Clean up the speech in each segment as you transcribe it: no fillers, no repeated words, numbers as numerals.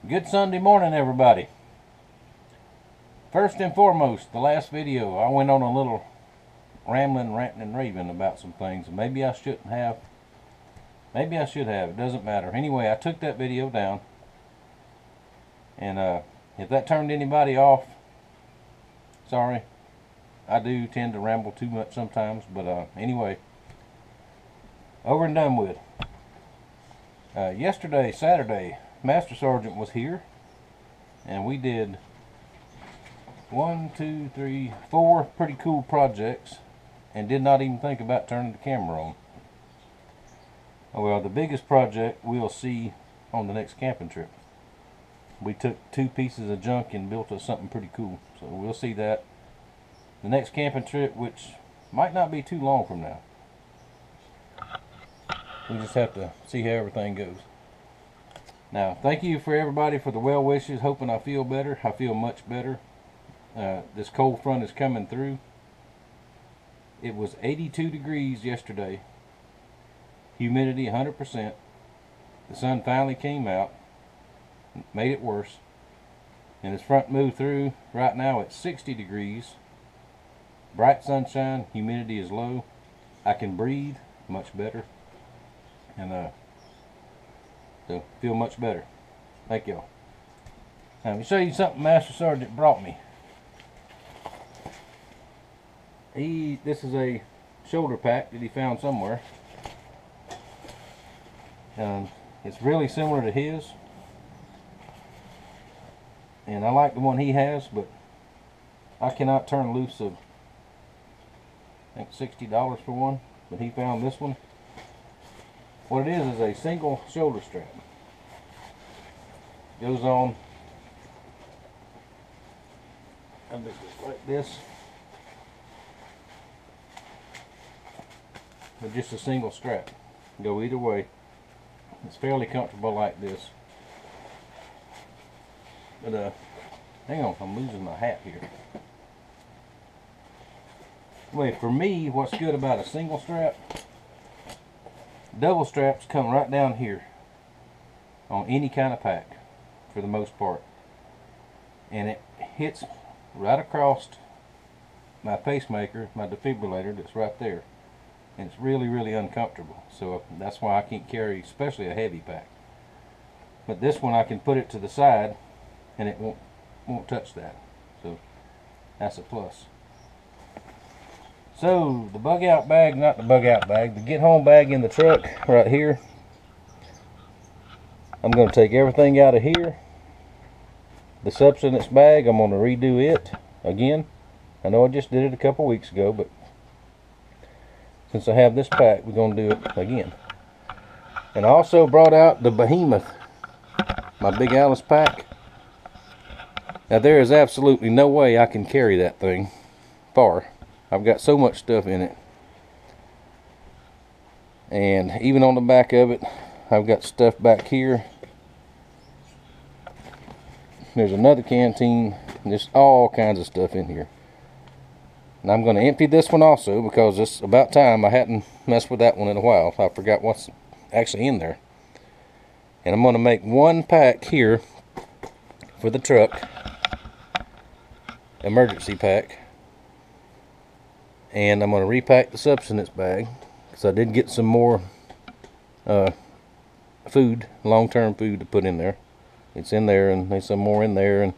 Good Sunday morning, everybody. First and foremost, the last video, I went on a little rambling, ranting, and raving about some things. Maybe I shouldn't have. Maybe I should have. It doesn't matter. Anyway, I took that video down. And if that turned anybody off, sorry. I do tend to ramble too much sometimes. But anyway, over and done with. Yesterday, Saturday, Master Sergeant was here. And we did 4 pretty cool projects and did not even think about turning the camera on. Well, the biggest project we'll see on the next camping trip. We took 2 pieces of junk and built us something pretty cool. So we'll see that the next camping trip, which might not be too long from now. We just have to see how everything goes. Now, thank you for everybody for the well wishes, hoping I feel better. I feel much better. This cold front is coming through. It was 82 degrees yesterday. Humidity 100%. The sun finally came out. Made it worse. And this front moved through. Right now it's 60 degrees. Bright sunshine. Humidity is low. I can breathe much better. And so feel much better. Thank y'all. Now let me show you something Master Sergeant brought me. This is a shoulder pack that he found somewhere. It's really similar to his. And I like the one he has, but I cannot turn loose of, I think, $60 for one. But he found this one. What it is a single shoulder strap. Goes on like this. With just a single strap. Go either way. It's fairly comfortable like this. But hang on, I'm losing my hat here. Anyway, for me, what's good about a single strap, double straps come right down here on any kind of pack for the most part. And it hits right across my pacemaker, my defibrillator that's right there. And it's really, really uncomfortable. So that's why I can't carry, especially a heavy pack. But this one I can put it to the side and it won't touch that. So that's a plus. So the bug out bag, not the bug out bag, the get home bag in the truck right here. I'm going to take everything out of here. The substance bag, I'm going to redo it again. I know I just did it a couple weeks ago, but since I have this pack, we're going to do it again. And I also brought out the Behemoth, my Big Alice pack. Now there is absolutely no way I can carry that thing far. I've got so much stuff in it. And even on the back of it, I've got stuff back here. There's another canteen. There's all kinds of stuff in here. And I'm going to empty this one also because it's about time. I hadn't messed with that one in a while. I forgot what's actually in there. And I'm going to make one pack here for the truck. Emergency pack. And I'm going to repack the substance bag. Because I did get some more food, long-term food to put in there. It's in there and there's some more in there. And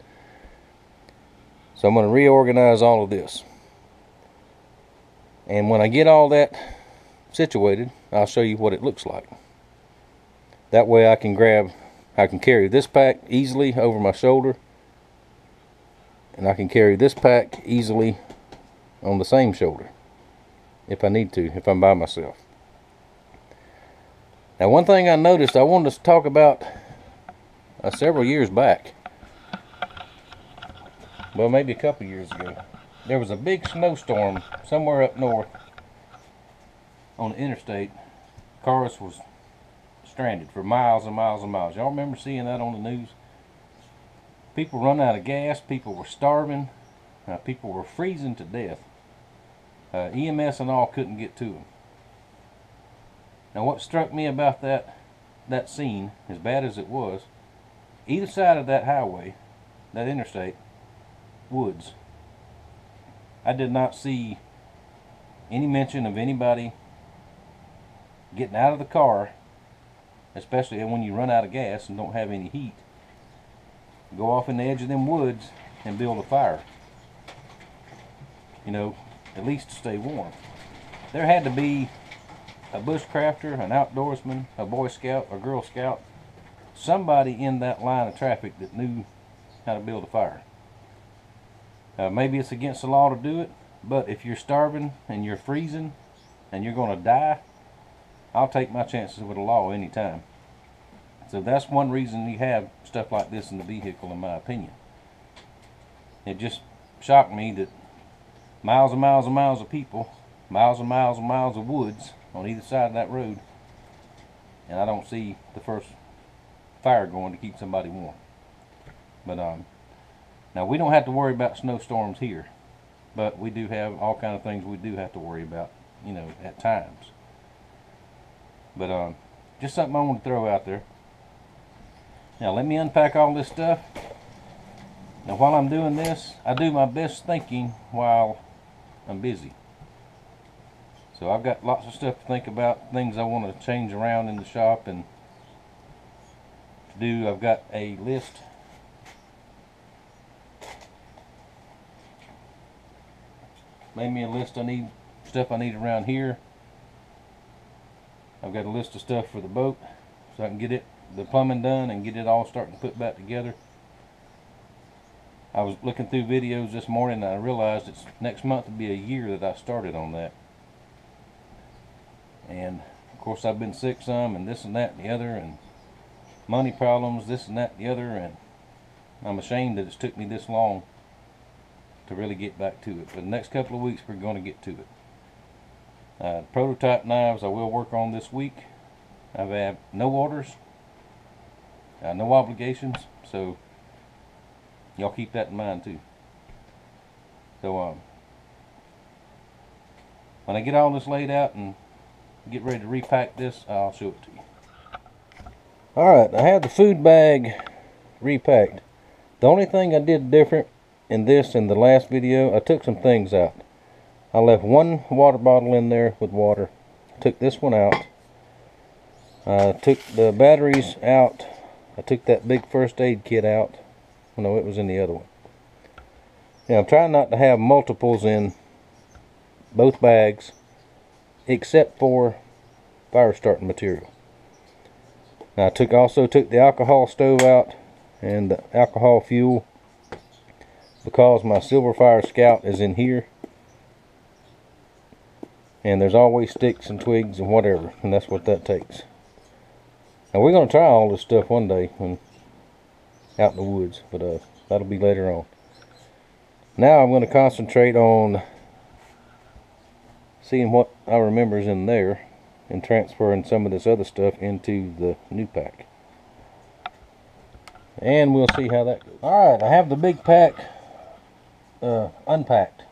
so I'm going to reorganize all of this. And when I get all that situated, I'll show you what it looks like. That way I can carry this pack easily over my shoulder. And I can carry this pack easily on the same shoulder. If I need to, if I'm by myself. Now one thing I noticed I wanted to talk about several years back. Well, maybe a couple years ago. There was a big snowstorm somewhere up north on the interstate. Cars was stranded for miles and miles and miles. Y'all remember seeing that on the news? People run out of gas. People were starving. People were freezing to death. EMS and all couldn't get to them. Now what struck me about that scene, as bad as it was, either side of that highway, that interstate, woods. I did not see any mention of anybody getting out of the car, especially when you run out of gas and don't have any heat, go off in the edge of them woods and build a fire. You know, at least to stay warm. There had to be a bushcrafter, an outdoorsman, a Boy Scout, a Girl Scout, somebody in that line of traffic that knew how to build a fire. Maybe it's against the law to do it, but if you're starving and you're freezing and you're going to die, I'll take my chances with the law anytime. So that's one reason you have stuff like this in the vehicle, in my opinion. It just shocked me that miles and miles and miles of people, miles and miles and miles of woods on either side of that road, and I don't see the first fire going to keep somebody warm. But now we don't have to worry about snowstorms here, but we do have all kind of things we do have to worry about, you know, at times. But just something I want to throw out there. Now let me unpack all this stuff. Now while I'm doing this, I do my best thinking while I'm busy. So I've got lots of stuff to think about, things I want to change around in the shop and to do. I've got a list. Made me a list. Stuff I need around here. I've got a list of stuff for the boat so I can get the plumbing done and get it all starting to put back together. I was looking through videos this morning and I realized it's next month will be a year that I started on that. And of course I've been sick some, and this and that and the other, and money problems, this and that and the other, and I'm ashamed that it's took me this long to really get back to it. But the next couple of weeks we're going to get to it. Prototype knives I will work on this week. I've had no orders, no obligations, so y'all keep that in mind too. So when I get all this laid out and get ready to repack this, I'll show it to you. Alright, I have the food bag repacked. The only thing I did different in this and the last video, I took some things out. I left one water bottle in there with water. Took this one out. I took the batteries out. I took that big first aid kit out. Oh, no, it was in the other one. Now I'm trying not to have multiples in both bags, except for fire starting material. Now I also took the alcohol stove out and the alcohol fuel, because my Silverfire Scout is in here, and there's always sticks and twigs and whatever, and that's what that takes. Now we're going to try all this stuff one day when out in the woods, but that'll be later on. Now I'm going to concentrate on seeing what I remember is in there and transferring some of this other stuff into the new pack. And we'll see how that goes. Alright, I have the big pack unpacked.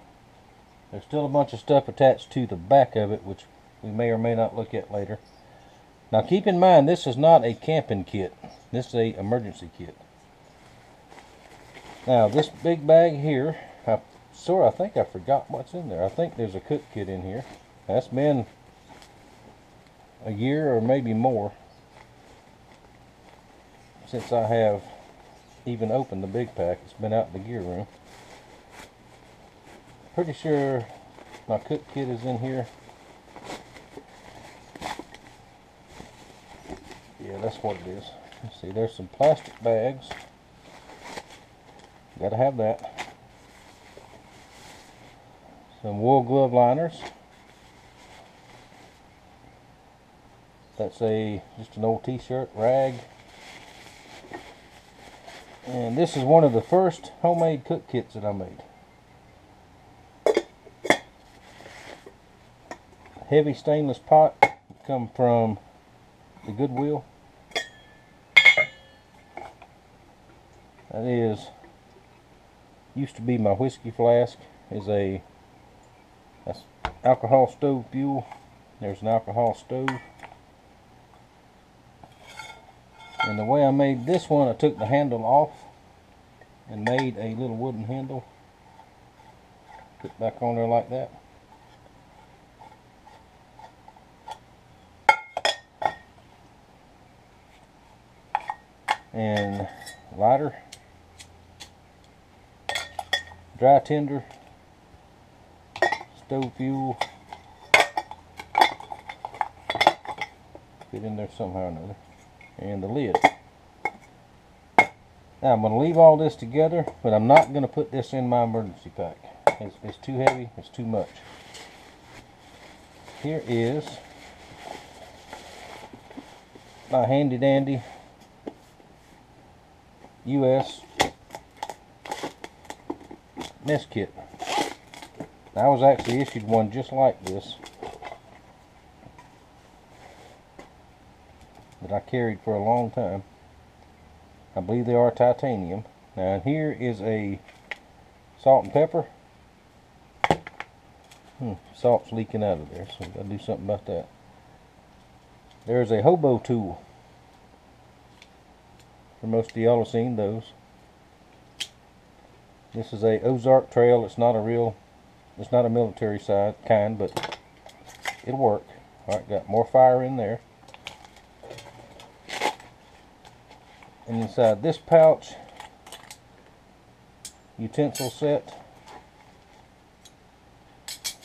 There's still a bunch of stuff attached to the back of it, which we may or may not look at later. Now keep in mind, this is not a camping kit. This is an emergency kit. Now this big bag here, I think I forgot what's in there. I think there's a cook kit in here. That's been a year or maybe more since I have even opened the big pack. It's been out in the gear room. Pretty sure my cook kit is in here. Yeah, that's what it is. Let's see, there's some plastic bags. Gotta have that. Some wool glove liners. That's just an old t-shirt rag. And this is one of the first homemade cook kits that I made. Heavy stainless pot, come from the Goodwill. That used to be my whiskey flask. That's alcohol stove fuel. There's an alcohol stove. And the way I made this one, I took the handle off and made a little wooden handle. Put it back on there like that. And lighter, dry tinder, stove fuel, fit in there somehow or another, and the lid. Now I'm going to leave all this together, but I'm not going to put this in my emergency pack. It's too heavy, it's too much. Here is my handy dandy US mess kit. I was actually issued one just like this that I carried for a long time. I believe they are titanium. Now here is a salt and pepper. Salt's leaking out of there, so we've got to do something about that. There's a hobo tool. For most of y'all have seen those. This is a Ozark Trail. It's not a military side kind, but it'll work. Alright, got more fire in there. And inside this pouch, utensil set.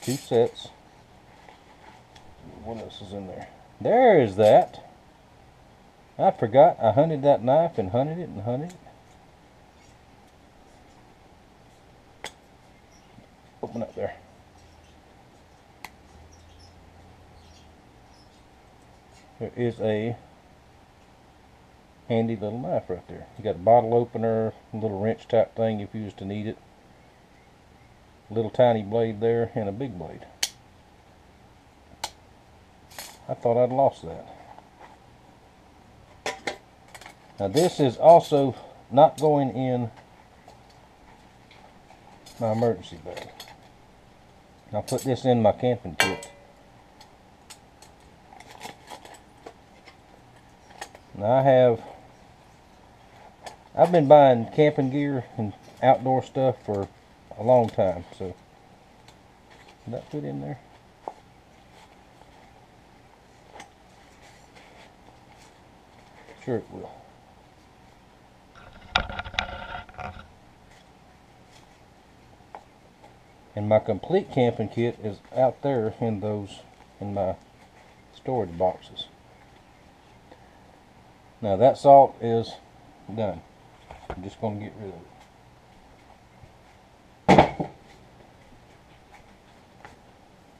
2 sets. What else is in there? There is that. I forgot I hunted that knife and hunted it and hunted it. Open up there. There is a handy little knife right there. You got a bottle opener, a little wrench type thing if you was to need it. A little tiny blade there and a big blade. I thought I'd lost that. Now this is also not going in my emergency bag. I'll put this in my camping kit. Now I've been buying camping gear and outdoor stuff for a long time, so did that fit in there? Sure it will. And my complete camping kit is out there in my storage boxes. Now that salt is done. I'm just going to get rid of it.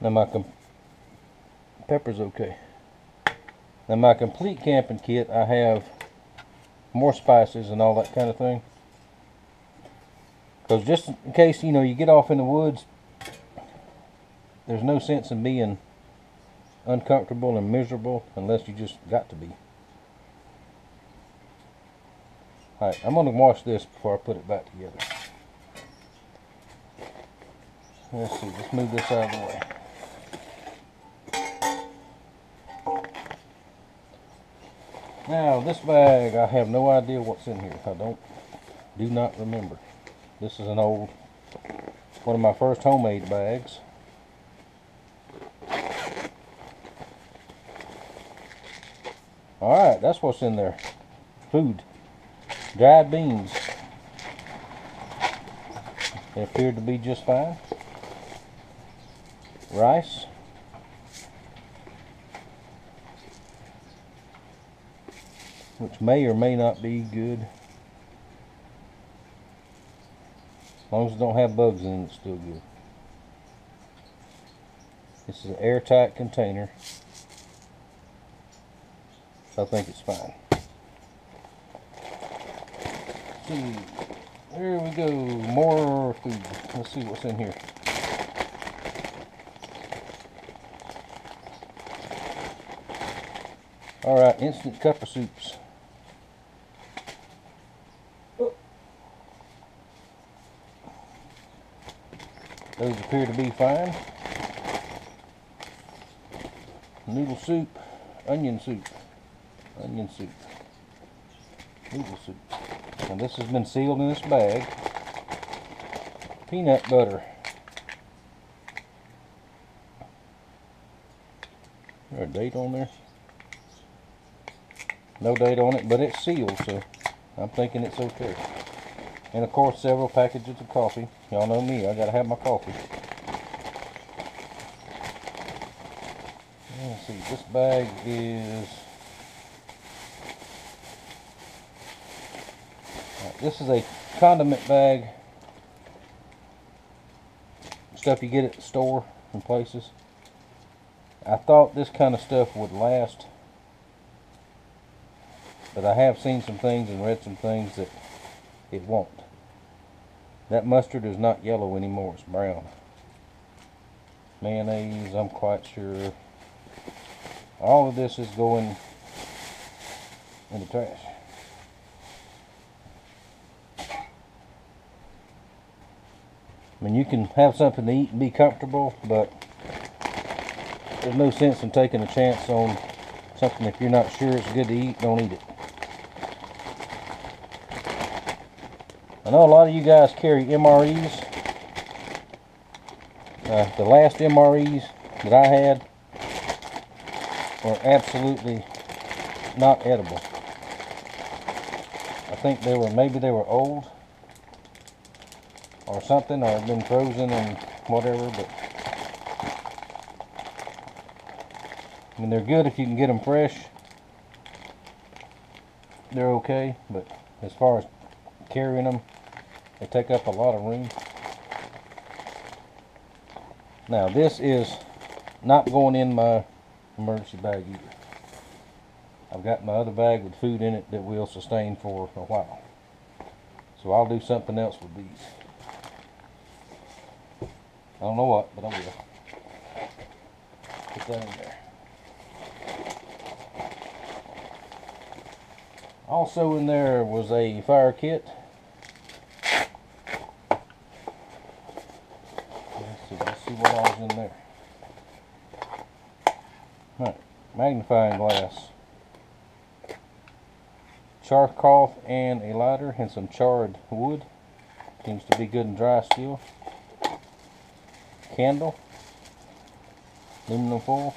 Now my pepper's okay. Now my complete camping kit, I have more spices and all that kind of thing. Because just in case, you get off in the woods, there's no sense in being uncomfortable and miserable unless you just got to be. Alright, I'm going to wash this before I put it back together. Let's see, let's move this out of the way. Now, this bag, I have no idea what's in here. Do not remember. This is one of my first homemade bags. Alright, that's what's in there. Food. Dried beans. They appear to be just fine. Rice. Which may or may not be good. As long as it don't have bugs in it, it's still good. This is an airtight container. So I think it's fine. Let's see. There we go. More food. Let's see what's in here. Alright, instant cup of soups. Those appear to be fine. Noodle soup, onion soup, onion soup. noodle soup. And this has been sealed in this bag. Peanut butter. Is there a date on there? No date on it, but it's sealed, so I'm thinking it's okay. And of course, several packages of coffee. Y'all know me, I gotta have my coffee. Let's see, this bag is... This is a condiment bag. Stuff you get at the store and places. I thought this kind of stuff would last, but I have seen some things and read some things that it won't. That mustard is not yellow anymore, it's brown. Mayonnaise, I'm quite sure. All of this is going in the trash. I mean, you can have something to eat and be comfortable, but there's no sense in taking a chance on something if you're not sure it's good to eat. Don't eat it. I know a lot of you guys carry MREs. The last MREs that I had were absolutely not edible. I think they were, maybe they were old or something, or had been frozen and whatever, but I mean, they're good if you can get them fresh. They're okay, but as far as carrying them, they take up a lot of room. Now, this is not going in my emergency bag either. I've got my other bag with food in it that will sustain for a while. So I'll do something else with these. I don't know what, but I will. Put that in there. Also in there was a fire kit. Let's see what all's in there. Alright, magnifying glass, char cloth and a lighter and some charred wood. Seems to be good and dry still. Candle, aluminum foil.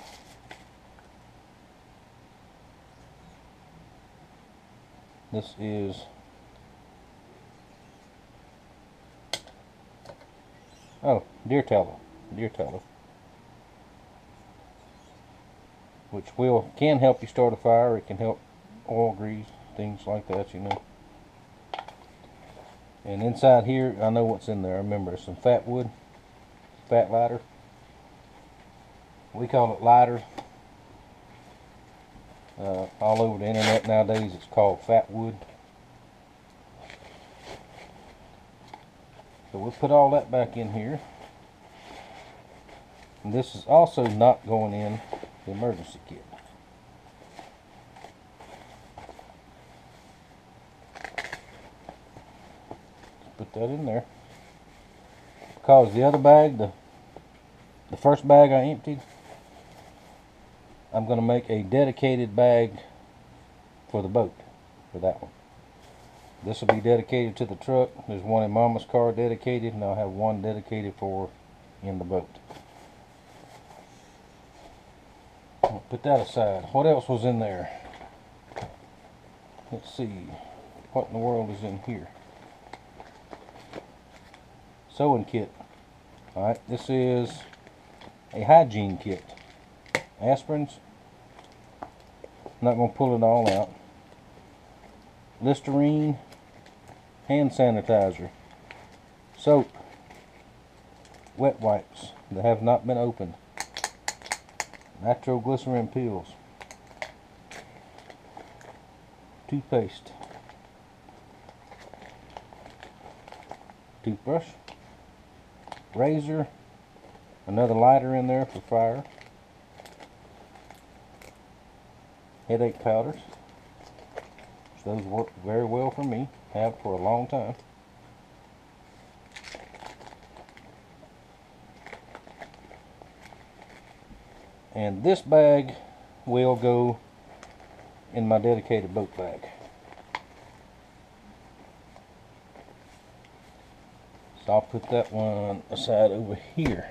This is deer tallow, which can help you start a fire. It can help oil grease, things like that, you know. And inside here, I know what's in there. I remember some fat wood, fat lighter. We call it lighter. All over the internet nowadays, it's called fat wood. So we'll put all that back in here. And this is also not going in the emergency kit. Let's put that in there. Because the other bag, the first bag I emptied, I'm going to make a dedicated bag for the boat, for that one. This will be dedicated to the truck. There's one in Mama's car dedicated, and I'll have one dedicated for in the boat. I'll put that aside. What else was in there? Let's see. What in the world is in here? Sewing kit. Alright, this is a hygiene kit. Aspirins. I'm not going to pull it all out. Listerine. Hand sanitizer. Soap. Wet wipes that have not been opened. Nitroglycerin pills. Toothpaste. Toothbrush. Razor. Another lighter in there for fire. Headache powders. Those work very well for me. Have for a long time. And this bag will go in my dedicated boat bag. So I'll put that one aside over here.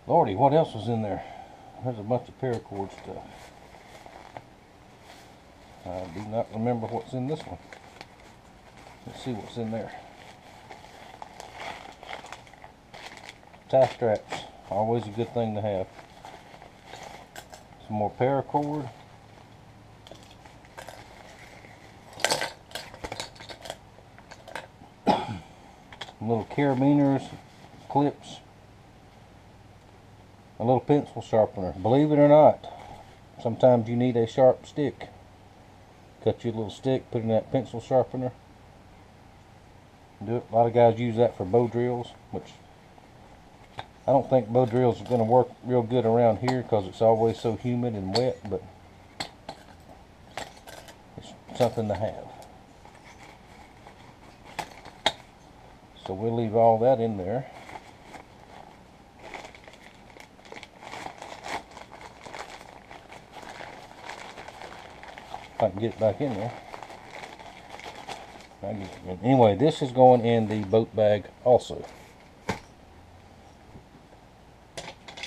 Lordy, what else was in there? There's a bunch of paracord stuff. I do not remember what's in this one. Let's see what's in there. Tie straps, always a good thing to have. Some more paracord. Little carabiners, clips, a little pencil sharpener. Believe it or not, sometimes you need a sharp stick. Cut you a little stick, put in that pencil sharpener. Do it. A lot of guys use that for bow drills, which I don't think bow drills are going to work real good around here because it's always so humid and wet, but it's something to have. So we'll leave all that in there. If I can get it back in there. Anyway, this is going in the boat bag also.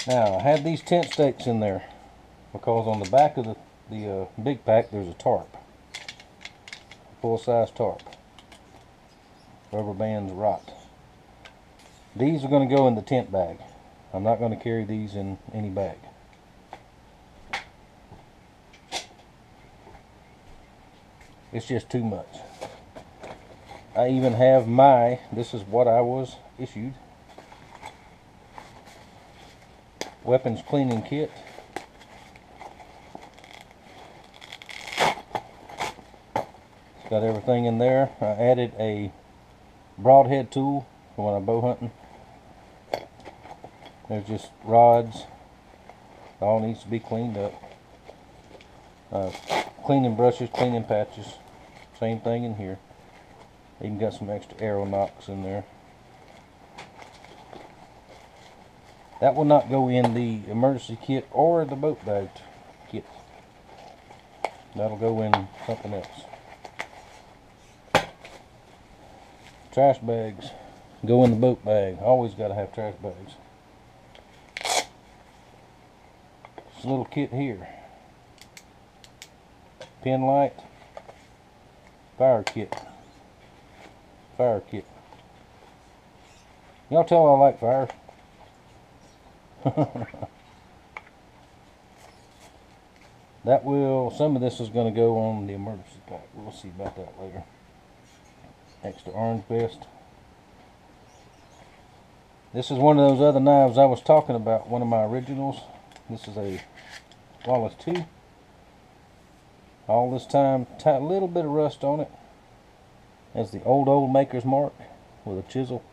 Now, I had these tent stakes in there because on the back of the big pack there's a tarp. A full-size tarp. Rubber bands rot. These are going to go in the tent bag. I'm not going to carry these in any bag. It's just too much. I even have this is what I was issued, weapons cleaning kit. It's got everything in there. I added a broadhead tool for when I'm bow hunting. There's just rods. It all needs to be cleaned up. Cleaning brushes, cleaning patches. Same thing in here. Even got some extra arrow nocks in there. That will not go in the emergency kit or the boat bag kit. That'll go in something else. Trash bags go in the boat bag. Always got to have trash bags. This little kit here. Pin light. Fire kit. Fire kit. Y'all tell I like fire. Some of this is going to go on the emergency pack. We'll see about that later. Extra orange vest. This is one of those other knives I was talking about, one of my originals. This is a Wallace 2. All this time, a little bit of rust on it. Has the old maker's mark with a chisel.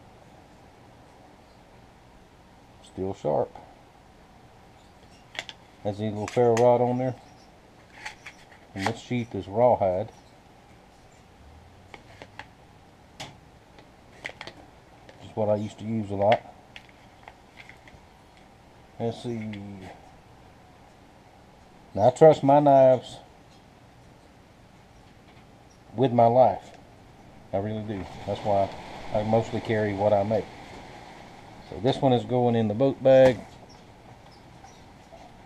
Still sharp. Has a little ferro rod on there. And this sheath is rawhide. Which is what I used to use a lot. Let's see. Now I trust my knives with my life. I really do. That's why I mostly carry what I make. So this one is going in the boat bag.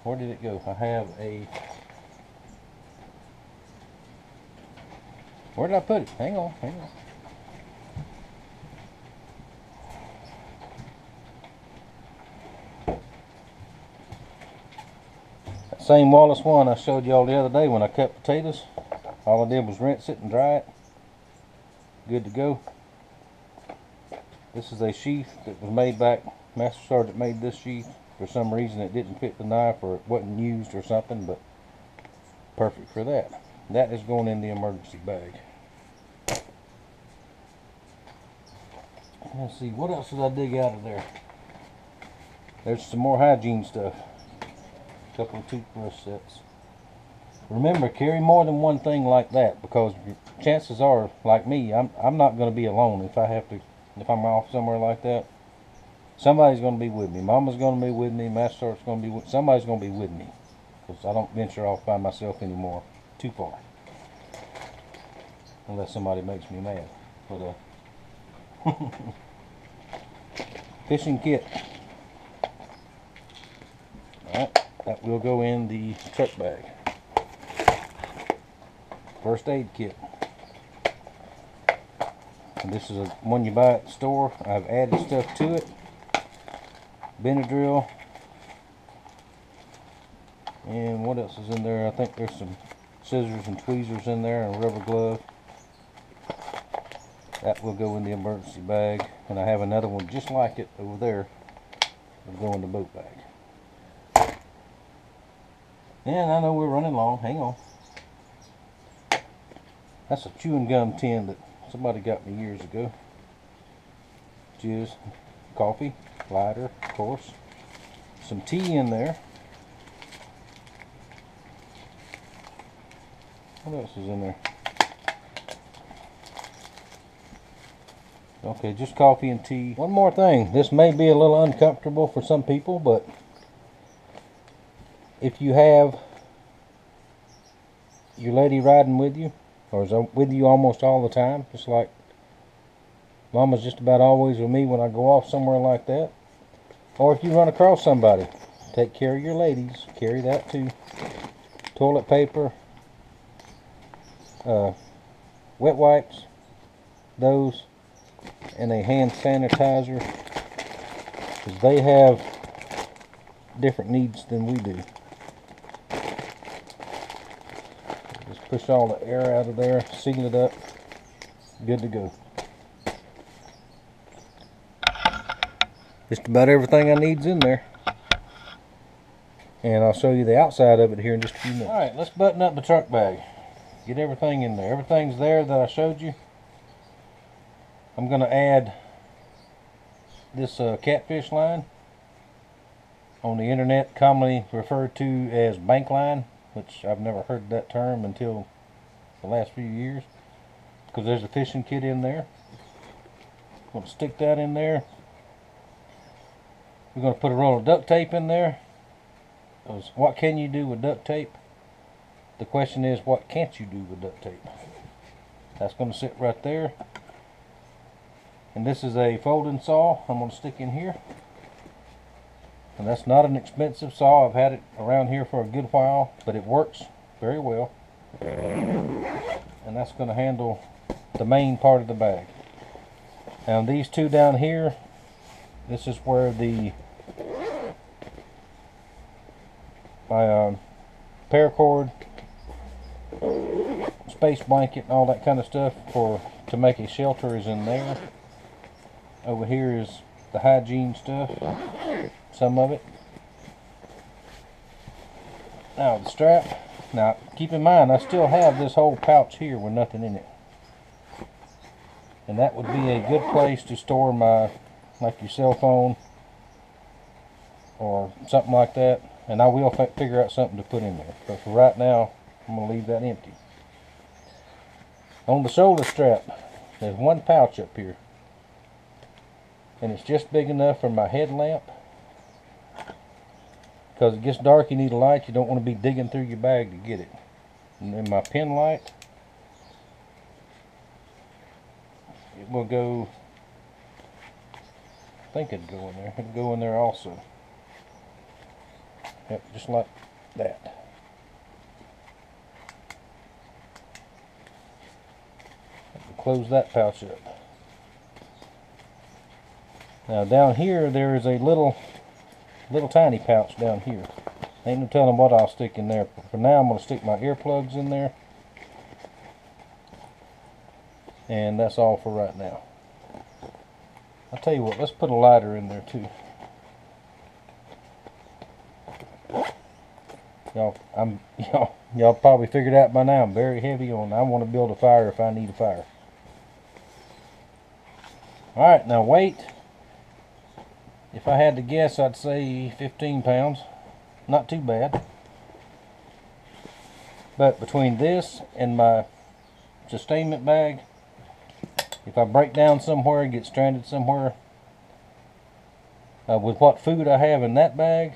Where did it go? I have a... Where did I put it? Hang on. That same Wallace 1 I showed y'all the other day when I cut potatoes. All I did was rinse it and dry it. Good to go. This is a sheath that was made back. Master Sergeant made this sheath. For some reason it didn't fit the knife or it wasn't used or something, but perfect for that. That is going in the emergency bag. Let's see, what else did I dig out of there? There's some more hygiene stuff. A couple of toothbrush sets. Remember, carry more than one thing like that, because chances are, like me, I'm not going to be alone if I'm off somewhere like that. Somebody's going to be with me. Mama's going to be with me. Master Sergeant's going to be with me. Somebody's going to be with me, because I don't venture off by myself anymore too far, unless somebody makes me mad. But Fishing kit. Alright, that will go in the truck bag. First aid kit. And this is one you buy at the store. I've added stuff to it. Benadryl. And what else is in there? I think there's some scissors and tweezers in there and a rubber glove. That will go in the emergency bag. And I have another one just like it over there. Will go in the boat bag. And I know we're running long. Hang on. That's a chewing gum tin that somebody got me years ago. Jizz, coffee, lighter, of course. Some tea in there. What else is in there? Okay, just coffee and tea. One more thing. This may be a little uncomfortable for some people, but if you have your lady riding with you, or is with you almost all the time, just like Mama's just about always with me when I go off somewhere like that, or if you run across somebody, take care of your ladies. Carry that too. Toilet paper, wet wipes, those, and a hand sanitizer, because they have different needs than we do. Just push all the air out of there, seal it up, good to go. Just about everything I need's in there. And I'll show you the outside of it here in just a few minutes. Alright, let's button up the truck bag. Get everything in there. Everything's there that I showed you. I'm going to add this catfish line, on the internet commonly referred to as bank line, which I've never heard that term until the last few years, because there's a fishing kit in there. I'm going to stick that in there. We're going to put a roll of duct tape in there. Because what can you do with duct tape? The question is, what can't you do with duct tape? That's going to sit right there. And this is a folding saw I'm going to stick in here. And that's not an expensive saw. I've had it around here for a good while, but it works very well. And that's going to handle the main part of the bag. Now these two down here, this is where my paracord, space blanket, and all that kind of stuff to make a shelter is in there. Over here is the hygiene stuff, some of it. Now the strap. Now keep in mind, I still have this whole pouch here with nothing in it, and that would be a good place to store like your cell phone or something like that. And I will figure out something to put in there, but for right now I'm going to leave that empty. On the shoulder strap, there's one pouch up here, and it's just big enough for my headlamp. Because it gets dark, you need a light. You don't want to be digging through your bag to get it. And then my pen light, it will go, I think it'd go in there. It'll go in there also. Yep, just like that. Close that pouch up. Now down here there is a little tiny pouch down here. Ain't no telling what I'll stick in there. But for now I'm going to stick my earplugs in there. And that's all for right now. I'll tell you what, let's put a lighter in there too. Y'all probably figured out by now I'm very heavy on. I want to build a fire if I need a fire. Alright, now weight. If I had to guess, I'd say 15 pounds. Not too bad. But between this and my sustainment bag, if I break down somewhere and get stranded somewhere, with what food I have in that bag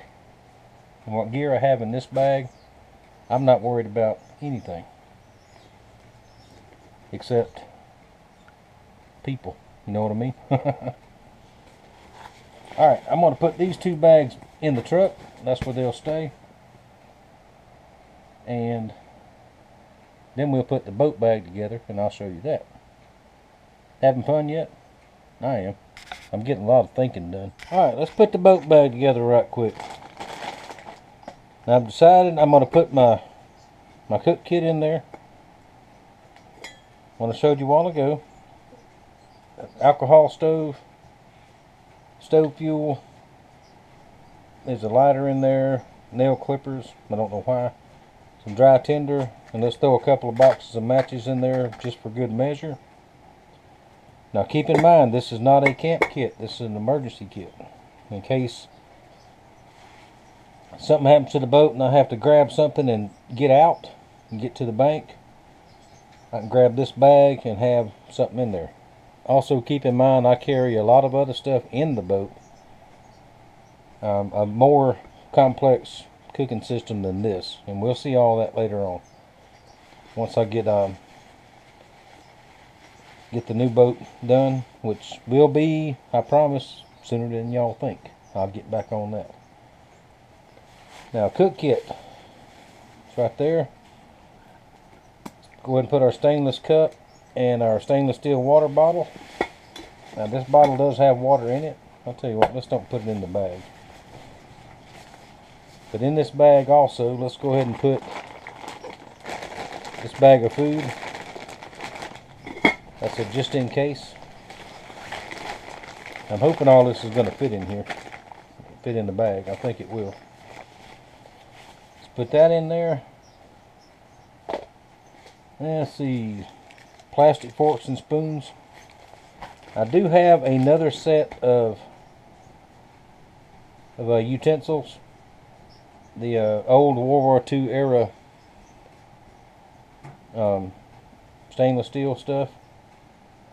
and what gear I have in this bag, I'm not worried about anything except people. You know what I mean? Alright, I'm going to put these 2 bags in the truck. That's where they'll stay. And then we'll put the boat bag together, and I'll show you that. Having fun yet? I am. I'm getting a lot of thinking done. Alright, let's put the boat bag together right quick. Now I've decided I'm going to put my cook kit in there. What I showed you a while ago. Alcohol stove. Stove fuel. There's a lighter in there. Nail clippers. I don't know why. Some dry tinder. And let's throw a couple of boxes of matches in there just for good measure. Now keep in mind, this is not a camp kit. This is an emergency kit. In case something happens to the boat and I have to grab something and get out and get to the bank, I can grab this bag and have something in there. Also keep in mind, I carry a lot of other stuff in the boat. A more complex cooking system than this. And we'll see all that later on. Once I get the new boat done, which will be, I promise, sooner than y'all think. I'll get back on that. Now, cook kit. It's right there. Go ahead and put our stainless cup and our stainless steel water bottle. Now, this bottle does have water in it. I'll tell you what, let's don't put it in the bag. But in this bag also, let's go ahead and put this bag of food. That's a just in case. I'm hoping all this is going to fit in here. Fit in the bag. I think it will. Let's put that in there. Let's see. Plastic forks and spoons. I do have another set of utensils. The old World War II era stainless steel stuff.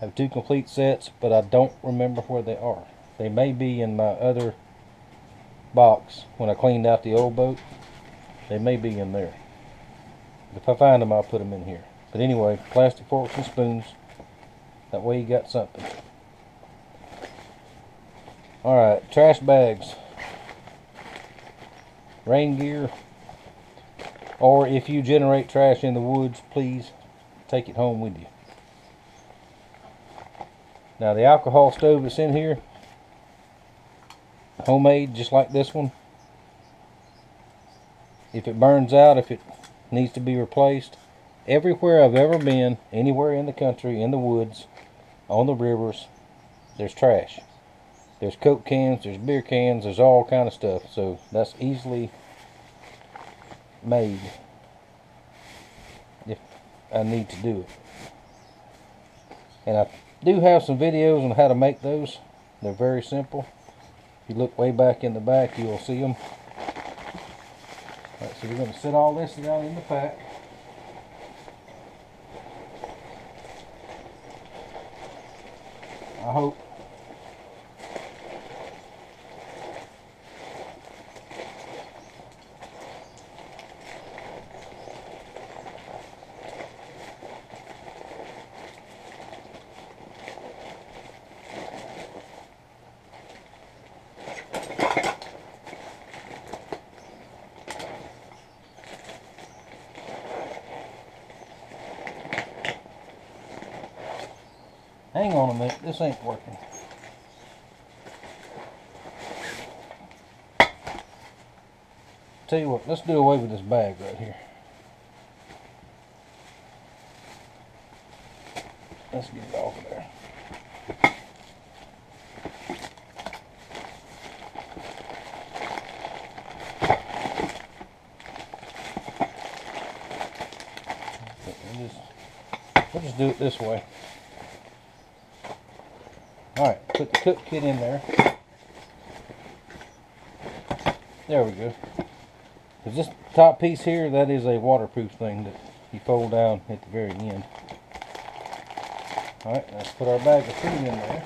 I have 2 complete sets, but I don't remember where they are. They may be in my other box when I cleaned out the old boat. They may be in there. If I find them, I'll put them in here. But anyway, plastic forks and spoons. That way you got something. Alright, trash bags. Rain gear. Or if you generate trash in the woods, please take it home with you. Now the alcohol stove that's in here, homemade just like this one. If it burns out, if it needs to be replaced, everywhere I've ever been, anywhere in the country, in the woods, on the rivers, there's trash. There's Coke cans, there's beer cans, there's all kind of stuff. So that's easily made if I need to do it. And I do have some videos on how to make those. They're very simple. If you look way back in the back, you'll see them. Alright, so we're going to set all this down in the pack. I hope. Hang on a minute, this ain't working. Tell you what, let's do away with this bag right here. Let's get it off of there. We'll just do it this way. Alright, put the cook kit in there. There we go. Because this top piece here, that is a waterproof thing that you fold down at the very end. Alright, let's put our bag of food in there.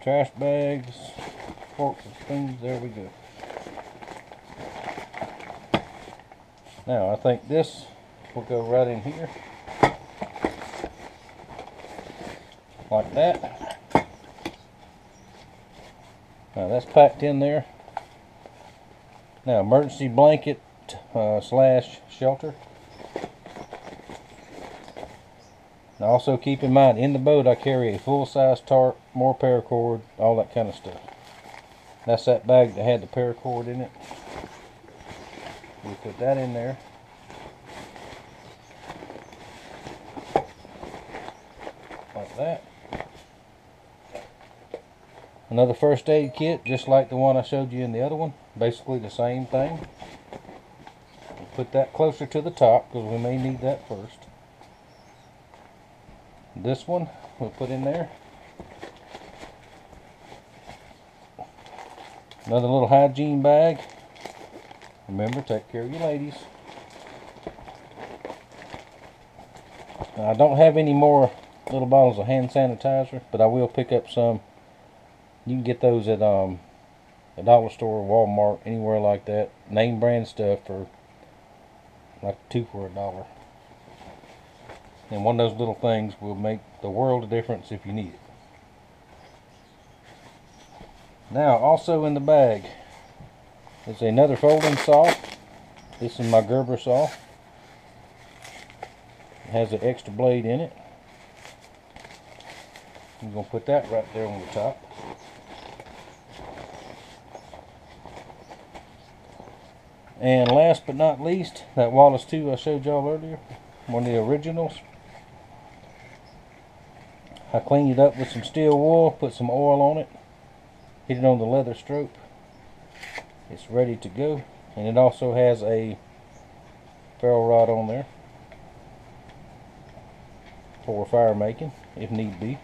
Trash bags, forks and spoons, there we go. Now, I think this will go right in here. Like that. Now that's packed in there. Now emergency blanket slash shelter. Now also keep in mind, in the boat I carry a full-size tarp, more paracord, all that kind of stuff. That's that bag that had the paracord in it. We put that in there. Like that. Another first aid kit, just like the one I showed you in the other one. Basically the same thing. We'll put that closer to the top because we may need that first. This one we'll put in there. Another little hygiene bag. Remember, take care of your ladies. Now, I don't have any more little bottles of hand sanitizer, but I will pick up some. You can get those at a dollar store, Walmart, anywhere like that. Name brand stuff for like 2 for $1. And one of those little things will make the world of difference if you need it. Now, also in the bag is another folding saw. This is my Gerber saw. It has an extra blade in it. I'm going to put that right there on the top. And last but not least, that Wallace 2 I showed y'all earlier, one of the originals. I cleaned it up with some steel wool, put some oil on it, hit it on the leather stroke. It's ready to go, and it also has a ferrule rod on there for fire making if need be.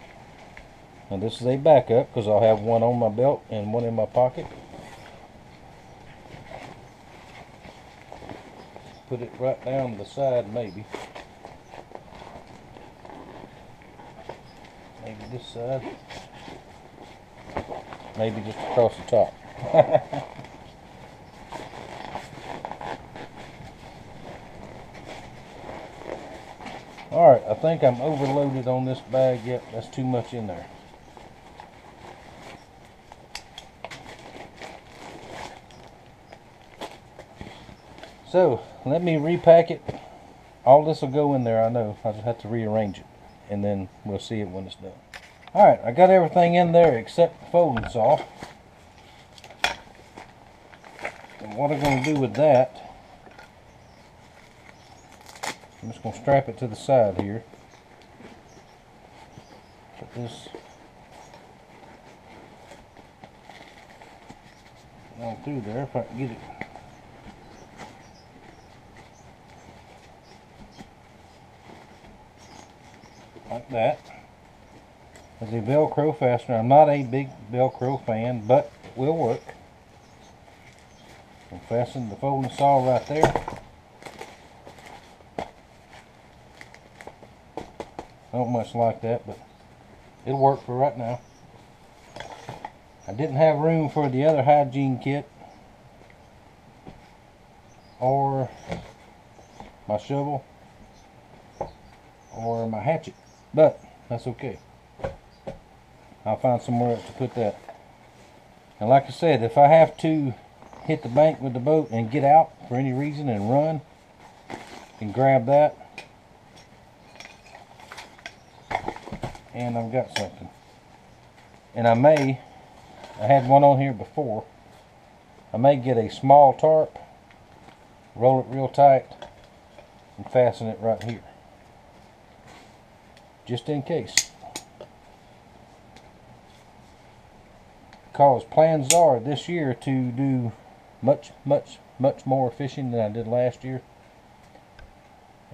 Now this is a backup because I'll have one on my belt and one in my pocket. Put it right down the side, maybe this side, maybe just across the top. Alright, I think I'm overloaded on this bag. Yep, that's too much in there. So, let me repack it. All this will go in there, I know. I just have to rearrange it. And then we'll see it when it's done. Alright, I got everything in there except the folding saw. And what I'm going to do with that, I'm just going to strap it to the side here. Put this on through there if I can get it. Like that. As a Velcro fastener. I'm not a big Velcro fan, but it will work. I'll fasten the folding saw right there. I don't much like that, but it'll work for right now. I didn't have room for the other hygiene kit or my shovel or my hatchet, but that's okay. I'll find somewhere else to put that. And like I said, if I have to hit the bank with the boat and get out for any reason and run and grab that, and I've got something. And I had one on here before, I may get a small tarp, roll it real tight, and fasten it right here. Just in case. Because plans are this year to do much more fishing than I did last year.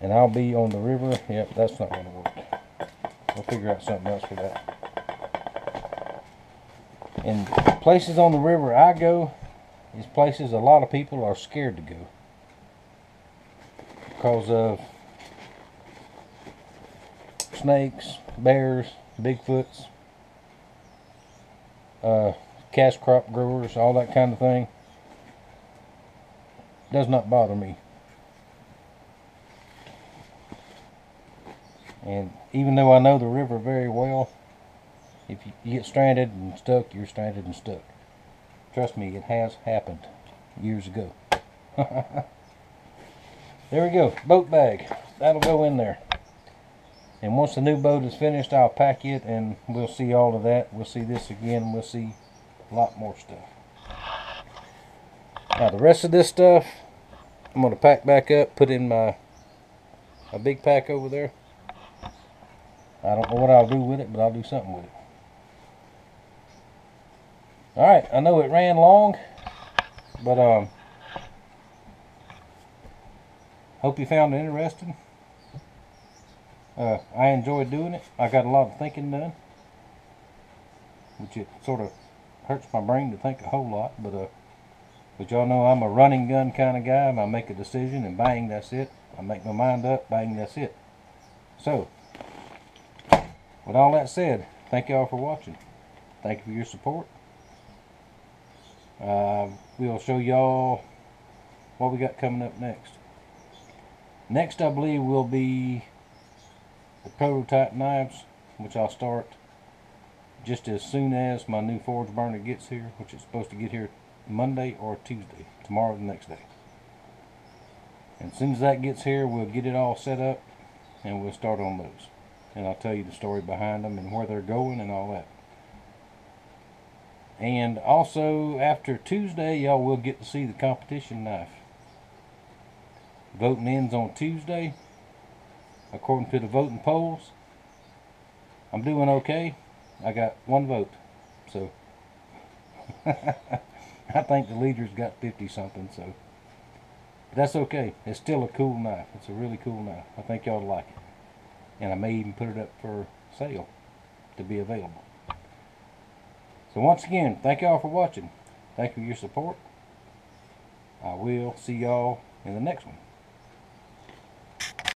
And I'll be on the river. Yep, that's not going to work. We'll figure out something else for that. And places on the river I go is places a lot of people are scared to go. Because of snakes, bears, Bigfoots, cash crop growers, all that kind of thing. Does not bother me. And even though I know the river very well, if you get stranded and stuck, you're stranded and stuck. Trust me, it has happened years ago. There we go, boat bag. That'll go in there. And once the new boat is finished, I'll pack it and we'll see all of that. We'll see this again. We'll see a lot more stuff. Now the rest of this stuff, I'm going to pack back up, put in my big pack over there. I don't know what I'll do with it, but I'll do something with it. Alright, I know it ran long, but hope you found it interesting. I enjoyed doing it. I got a lot of thinking done, which it sort of hurts my brain to think a whole lot, but y'all know I'm a running gun kind of guy. I make a decision and bang, that's it. I make my mind up, bang, that's it. So, with all that said, thank y'all for watching. Thank you for your support. We'll show y'all what we got coming up next. Next, I believe, will be the prototype knives, which I'll start just as soon as my new forge burner gets here, which is supposed to get here Monday or Tuesday. Tomorrow, the next day. And as soon as that gets here, we'll get it all set up and we'll start on those. And I'll tell you the story behind them and where they're going and all that. And also, after Tuesday, y'all will get to see the competition knife. Voting ends on Tuesday. According to the voting polls, I'm doing okay. I got 1 vote. So, I think the leader's got 50 something, so. But that's okay. It's still a cool knife. It's a really cool knife. I think y'all like it. And I may even put it up for sale to be available. So once again, thank y'all for watching. Thank you for your support. I will see y'all in the next one.